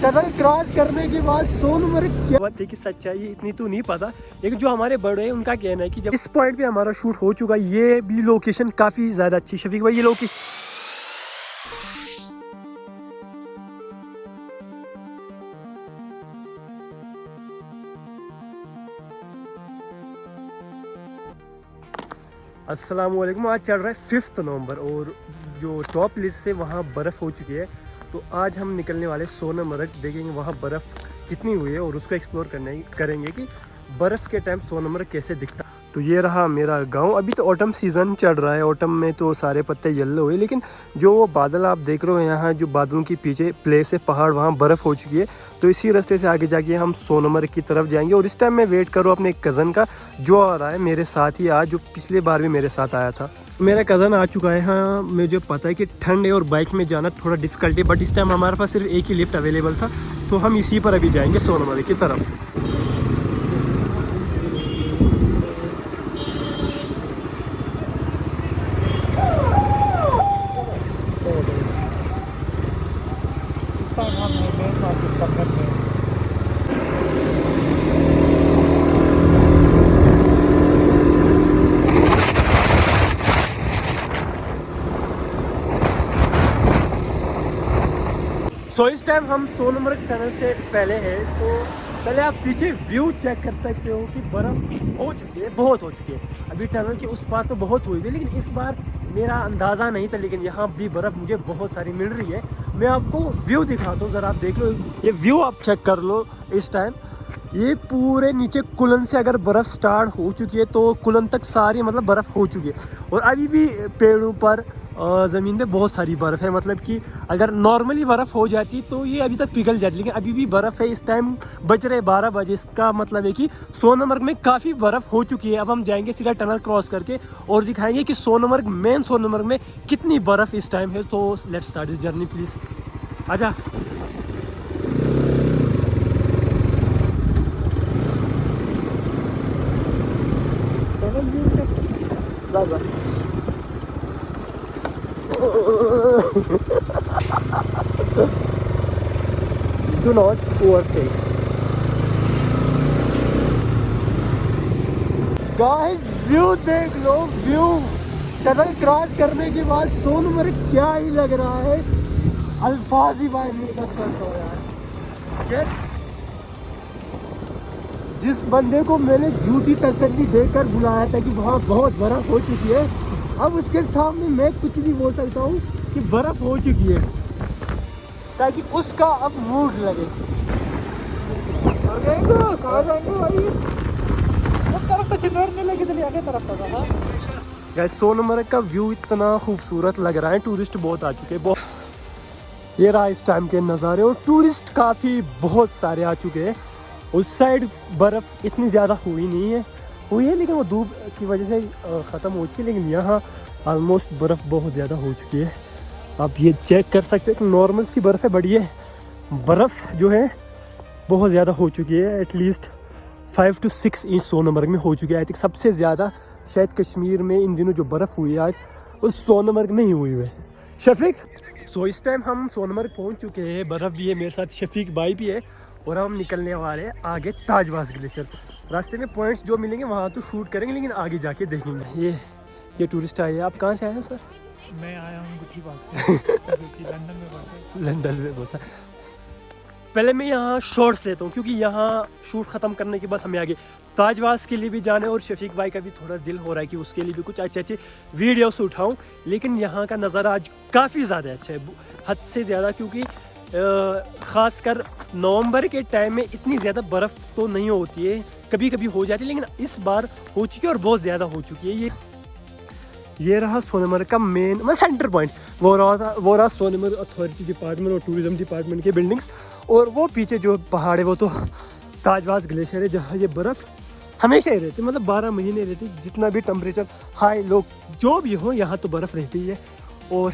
Tunnel cross करने के बाद सोनमर्ग क्या बात है कि सच्चाई इतनी तो नहीं पता, लेकिन जो हमारे बड़े हैं उनका कहना है कि जब इस पॉइंट पे हमारा शूट हो चुका, ये भी लोकेशन काफी ज्यादा अच्छी। शफीक भाई, ये लोकेशन अस्सलाम वालेकुम। आज चल रहा है 5 नवंबर और जो टॉप लिस्ट से वहाँ बर्फ़ हो चुकी है, तो आज हम निकलने वाले सोनमर्ग, देखेंगे वहाँ बर्फ़ कितनी हुई है और उसको एक्सप्लोर करेंगे कि बर्फ़ के टाइम सोनमर्ग कैसे दिखता। तो ये रहा मेरा गांव। अभी तो ऑटम सीज़न चल रहा है, ऑटम में तो सारे पत्ते येलो हुए, लेकिन जो वो बादल आप देख रहे हो यहाँ, जो बादलों के पीछे प्लेस है पहाड़, वहाँ बर्फ़ हो चुकी है। तो इसी रास्ते से आगे जाके हम सोनमर्ग की तरफ जाएंगे। और इस टाइम मैं वेट करूँ अपने कज़न का, जो आ रहा है मेरे साथ ही आज, जो पिछले बार भी मेरे साथ आया था। मेरा कज़न आ चुका है। हाँ, मुझे पता है कि ठंड है और बाइक में जाना थोड़ा डिफ़िकल्ट है, बट इस टाइम हमारे पास सिर्फ एक ही लिफ्ट अवेलेबल था, तो हम इसी पर अभी जाएंगे सोनमर्ग की तरफ। सो इस टाइम हम सोनमर्ग टनल से पहले हैं, तो पहले आप पीछे व्यू चेक कर सकते हो कि बर्फ़ हो चुकी है, बहुत हो चुकी है। अभी टनल के उस पार तो बहुत हुई थी, लेकिन इस बार मेरा अंदाज़ा नहीं था, लेकिन यहाँ भी बर्फ़ मुझे बहुत सारी मिल रही है। मैं आपको व्यू दिखाता हूँ, ज़रा आप देख लो, ये व्यू आप चेक कर लो। इस टाइम ये पूरे नीचे कुलन से अगर बर्फ़ स्टार्ट हो चुकी है, तो कुलन तक सारी मतलब बर्फ़ हो चुकी है। और अभी भी पेड़ों पर ज़मीन पे बहुत सारी बर्फ़ है, मतलब कि अगर नॉर्मली बर्फ़ हो जाती तो ये अभी तक पिघल जाती, लेकिन अभी भी बर्फ़ है। इस टाइम बज रहे 12 बजे, इसका मतलब है कि सोनमर्ग में काफ़ी बर्फ़ हो चुकी है। अब हम जाएंगे सीधा टनल क्रॉस करके और दिखाएंगे कि सोनमर्ग, मेन सोनमर्ग में कितनी बर्फ़ इस टाइम है। तो let's start this journey please. आजा। Do not overtake. Guys, view देख लो, व्यू। टनल क्रॉस करने के बाद सोनमर्ग क्या ही लग रहा है, अल्फाज ही बाहर नहीं कर सकता यार। यस, जिस बंदे को मैंने झूठी तसल्ली देकर बुलाया था कि वहाँ बहुत बर्फ़ हो चुकी है, अब उसके सामने मैं कुछ भी बोल सकता हूँ कि बर्फ़ हो चुकी है, ताकि उसका अब मूड लगे। गाइस, सोनमर्ग का व्यू इतना खूबसूरत लग रहा है, टूरिस्ट बहुत आ चुके हैं। ये रहा इस टाइम के नज़ारे, और टूरिस्ट काफ़ी बहुत सारे आ चुके हैं। उस साइड बर्फ़ इतनी ज़्यादा हुई नहीं है, हुई है लेकिन वो धूप की वजह से ख़त्म हो चुकी है, लेकिन यहाँ ऑलमोस्ट बर्फ़ बहुत ज़्यादा हो चुकी है। आप ये चेक कर सकते हैं कि नॉर्मल सी बर्फ़ है, बट ये बर्फ़ जो है बहुत ज़्यादा हो चुकी है। एटलीस्ट 5 to 6 इंच सोनमर्ग में हो चुकी है। आई थिंक सबसे ज़्यादा शायद कश्मीर में इन दिनों जो बर्फ़ हुई है आज, उस सोनमर्ग में ही हुई है। शफीक, सो इस टाइम हम सोनमर्ग पहुंच चुके हैं, बर्फ़ भी है, मेरे साथ शफीक भाई भी है, और हम निकलने वाले हैं आगे ताजवास ग्लेशियर पर। रास्ते में पॉइंट्स जो मिलेंगे वहाँ तो शूट करेंगे, लेकिन आगे जाके देखेंगे। ये टूरिस्ट आए हैं। आप कहाँ से आए हैं सर? मैं आया हूँ गुठी बाग से, जो कि लंदन में बात है। लंदन में बहुत। पहले मैं यहाँ शॉर्ट्स लेता हूँ, क्योंकि यहाँ शूट ख़त्म करने के बाद हमें आगे ताजवास के लिए भी जाना है, और शफीक भाई का भी थोड़ा दिल हो रहा है कि उसके लिए भी कुछ अच्छे अच्छे वीडियोस उठाऊँ। लेकिन यहाँ का नज़ारा आज काफ़ी ज़्यादा अच्छा है, हद से ज़्यादा, क्योंकि ख़ासकर नवंबर के टाइम में इतनी ज़्यादा बर्फ़ तो नहीं होती है, कभी कभी हो जाती है, लेकिन इस बार हो चुकी है और बहुत ज़्यादा हो चुकी है। ये रहा सोनमर्ग का मेन मतलब सेंटर पॉइंट, वो रहा सोनमर्ग अथॉरिटी डिपार्टमेंट और टूरिज़्म डिपार्टमेंट के बिल्डिंग्स, और वो पीछे जो पहाड़ है वो तो ताजवास ग्लेशियर है, जहाँ ये बर्फ़ हमेशा ही रहती, मतलब 12 महीने रहती, जितना भी टेम्परेचर हाई लो जो भी हो, यहाँ तो बर्फ़ रहती है। और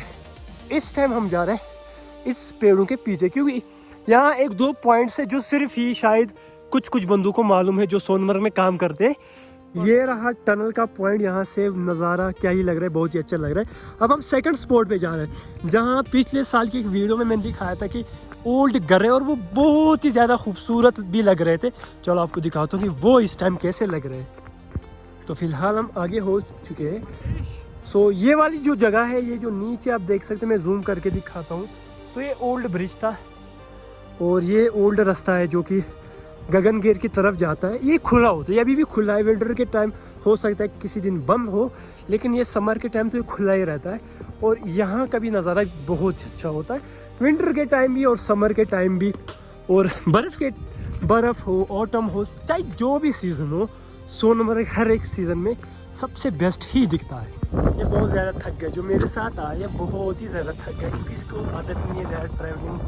इस टाइम हम जा रहे हैं इस पेड़ों के पीछे, क्योंकि यहाँ 1-2 पॉइंट्स है जो सिर्फ ही शायद कुछ बंदों को मालूम है जो सोनमर्ग में काम करते हैं। ये रहा टनल का पॉइंट, यहाँ से नज़ारा क्या ही लग रहा है, बहुत ही अच्छा लग रहा है। अब हम सेकंड स्पॉट पे जा रहे हैं, जहाँ पिछले साल की एक वीडियो में मैंने दिखाया था कि ओल्ड घर है और वो बहुत ही ज़्यादा खूबसूरत भी लग रहे थे। चलो आपको दिखाता हूँ कि वो इस टाइम कैसे लग रहे हैं। तो फिलहाल हम आगे हो चुके हैं। सो ये वाली जो जगह है, ये जो नीचे आप देख सकते हैं, मैं जूम करके दिखाता हूँ। तो ये ओल्ड ब्रिज था और ये ओल्ड रास्ता है जो कि गगनगेर की तरफ जाता है। ये खुला होता है, ये अभी भी खुला है। विंटर के टाइम हो सकता है किसी दिन बंद हो, लेकिन ये समर के टाइम तो ये खुला ही रहता है। और यहाँ का भी नज़ारा बहुत अच्छा होता है, विंटर के टाइम भी और समर के टाइम भी। और बर्फ़ हो, ऑटम हो, चाहे जो भी सीज़न हो, सोनमर्ग हर एक सीज़न में सबसे बेस्ट ही दिखता है। ये बहुत ज़्यादा थक गए, जो मेरे साथ आया बहुत ही ज़्यादा थक गया, क्योंकि इसको आदत नहीं है ज़्यादा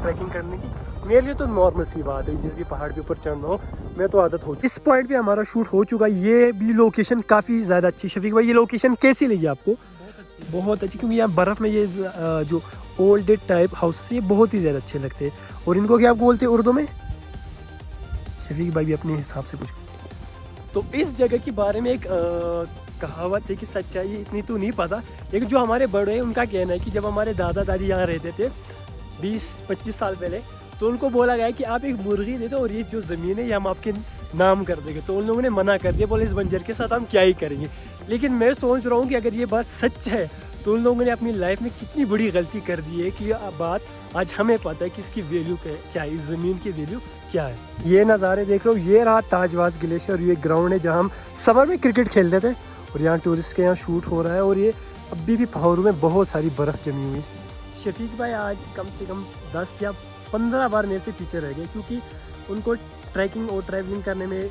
ट्रैकिंग करने की। मेरे लिए तो नॉर्मल सी बात है, जिस भी पहाड़ के ऊपर चढ़ना हो, मैं तो आदत हो चुकी। इस पॉइंट पे हमारा शूट हो चुका है। ये भी लोकेशन काफ़ी ज़्यादा अच्छी। शफीक भाई, ये लोकेशन कैसी लगी आपको? बहुत अच्छी, क्योंकि यहाँ बर्फ़ में ये जो ओल्ड टाइप हाउस ये बहुत ही ज़्यादा अच्छे लगते हैं। और इनको क्या बोलते हैं उर्दू में? शफीक भाई भी अपने हिसाब से कुछ। तो इस जगह के बारे में एक कहावत है कि सच्चाई इतनी तो नहीं पता, लेकिन जो हमारे बड़े हैं उनका कहना है कि जब हमारे दादा दादी यहाँ रहते थे 20-25 साल पहले, तो उनको बोला गया कि आप एक मुर्गी दे दो और ये जो ज़मीन है ये हम आपके नाम कर देंगे। तो उन लोगों ने मना कर दिया, बोले इस बंजर के साथ हम क्या ही करेंगे। लेकिन मैं सोच रहा हूँ कि अगर ये बात सच है तो उन लोगों ने अपनी लाइफ में कितनी बड़ी गलती कर दी है कि ये बात आज हमें पता है कि इसकी वैल्यू क्या है, इस ज़मीन की वैल्यू क्या है। ये नज़ारे देख लो, ये रहा ताजवास ग्लेशियर, ये ग्राउंड है जहाँ हम समर में क्रिकेट खेलते थे। और यहाँ टूरिस्ट के यहाँ शूट हो रहा है। और ये अभी भी पहाड़ों में बहुत सारी बर्फ़ जमी हुई। शफीक भाई आज कम से कम 10 या 15 बार मेरे से पीछे रह गए, क्योंकि उनको ट्रैकिंग और ट्रैवलिंग करने में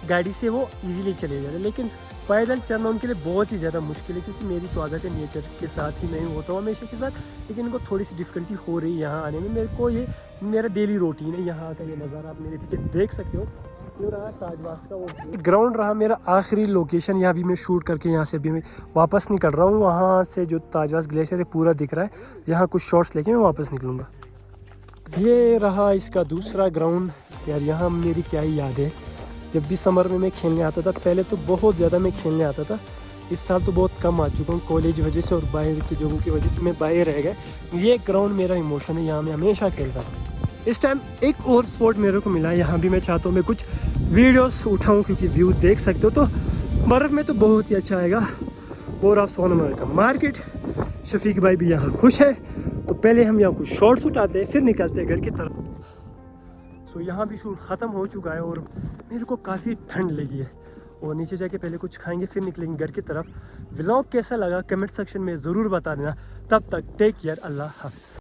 गाड़ी से वो इजीली चले जाते, लेकिन पैदल चलना उनके लिए बहुत ही ज़्यादा मुश्किल है, क्योंकि मेरी तो आदत है नेचर के साथ ही मैं होता हूँ हमेशा के साथ। लेकिन इनको थोड़ी सी डिफ़िकल्टी हो रही है यहाँ आने में। मेरे को ये मेरा डेली रूटीन है। यहाँ का ये नज़ारा आप मेरे पीछे देख सकते हो। ये रहा ताजवास का वो ग्राउंड, रहा मेरा आखिरी लोकेशन। यहाँ भी मैं शूट करके यहाँ से अभी मैं वापस निकल रहा हूँ। वहाँ से जो ताजवास ग्लेशियर है पूरा दिख रहा है। यहाँ कुछ शॉट्स लेके मैं वापस निकलूँगा। ये रहा इसका दूसरा ग्राउंड। यार यहाँ मेरी क्या ही याद है, जब भी समर में मैं खेलने आता था, पहले तो बहुत ज़्यादा मैं खेलने आता था। इस साल तो बहुत कम आ चुका हूँ कॉलेज वजह से और बाहर की जगहों की वजह से मैं बाहर रह गए। ये ग्राउंड मेरा इमोशन है, यहाँ मैं हमेशा खेलता था। इस टाइम एक और स्पॉट मेरे को मिला है, यहाँ भी मैं चाहता हूँ मैं कुछ वीडियोस उठाऊँ, क्योंकि व्यू देख सकते हो तो बर्फ़ में तो बहुत ही अच्छा आएगा। वो रहा सोनमर्ग का मार्केट। शफीक भाई भी यहाँ खुश है। तो पहले हम यहाँ कुछ शॉट्स उठाते हैं, फिर निकलते हैं घर की तरफ। तो यहाँ भी शूट ख़त्म हो चुका है और मेरे को काफ़ी ठंड लगी है। और नीचे जाके पहले कुछ खाएंगे, फिर निकलेंगे घर की तरफ। व्लॉग कैसा लगा कमेंट सेक्शन में ज़रूर बता देना। तब तक टेक केयर, अल्लाह हाफ़िज़।